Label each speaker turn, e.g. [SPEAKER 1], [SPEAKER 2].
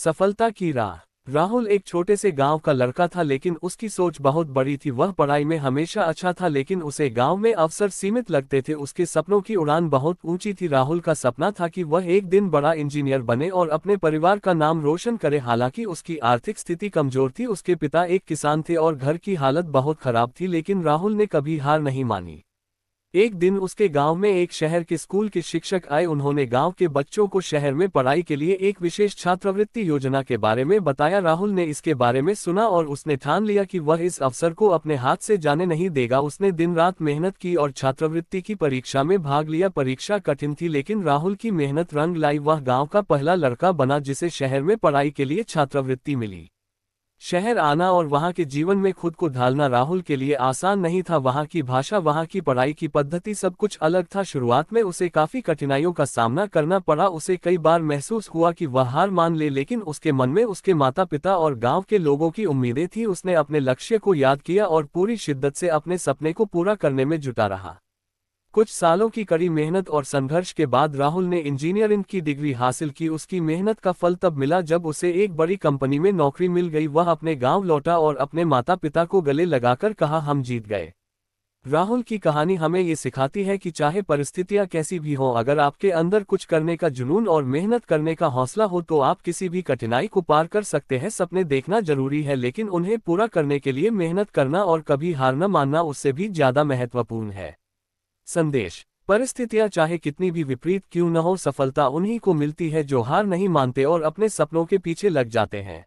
[SPEAKER 1] सफलता की राह। राहुल एक छोटे से गांव का लड़का था, लेकिन उसकी सोच बहुत बड़ी थी। वह पढ़ाई में हमेशा अच्छा था, लेकिन उसे गांव में अवसर सीमित लगते थे। उसके सपनों की उड़ान बहुत ऊंची थी। राहुल का सपना था कि वह एक दिन बड़ा इंजीनियर बने और अपने परिवार का नाम रोशन करे। हालांकि उसकी आर्थिक स्थिति कमजोर थी। उसके पिता एक किसान थे और घर की हालत बहुत खराब थी, लेकिन राहुल ने कभी हार नहीं मानी। एक दिन उसके गांव में एक शहर के स्कूल के शिक्षक आए। उन्होंने गांव के बच्चों को शहर में पढ़ाई के लिए एक विशेष छात्रवृत्ति योजना के बारे में बताया। राहुल ने इसके बारे में सुना और उसने ठान लिया कि वह इस अवसर को अपने हाथ से जाने नहीं देगा। उसने दिन रात मेहनत की और छात्रवृत्ति की परीक्षा में भाग लिया। परीक्षा कठिन थी, लेकिन राहुल की मेहनत रंग लाई। वह गाँव का पहला लड़का बना जिसे शहर में पढ़ाई के लिए छात्रवृत्ति मिली। शहर आना और वहां के जीवन में खुद को ढालना राहुल के लिए आसान नहीं था। वहां की भाषा, वहां की पढ़ाई की पद्धति, सब कुछ अलग था। शुरुआत में उसे काफी कठिनाइयों का सामना करना पड़ा। उसे कई बार महसूस हुआ कि वह हार मान ले, लेकिन उसके मन में उसके माता पिता और गांव के लोगों की उम्मीदें थी। उसने अपने लक्ष्य को याद किया और पूरी शिद्दत से अपने सपने को पूरा करने में जुटा रहा। कुछ सालों की कड़ी मेहनत और संघर्ष के बाद राहुल ने इंजीनियरिंग की डिग्री हासिल की। उसकी मेहनत का फल तब मिला जब उसे एक बड़ी कंपनी में नौकरी मिल गई। वह अपने गांव लौटा और अपने माता पिता को गले लगाकर कहा, हम जीत गए। राहुल की कहानी हमें ये सिखाती है कि चाहे परिस्थितियां कैसी भी हों, अगर आपके अंदर कुछ करने का जुनून और मेहनत करने का हौसला हो तो आप किसी भी कठिनाई को पार कर सकते हैं। सपने देखना जरूरी है, लेकिन उन्हें पूरा करने के लिए मेहनत करना और कभी हार न मानना उससे भी ज्यादा महत्वपूर्ण है। संदेश। परिस्थितियां चाहे कितनी भी विपरीत क्यों न हो, सफलता उन्हीं को मिलती है जो हार नहीं मानते और अपने सपनों के पीछे लग जाते हैं।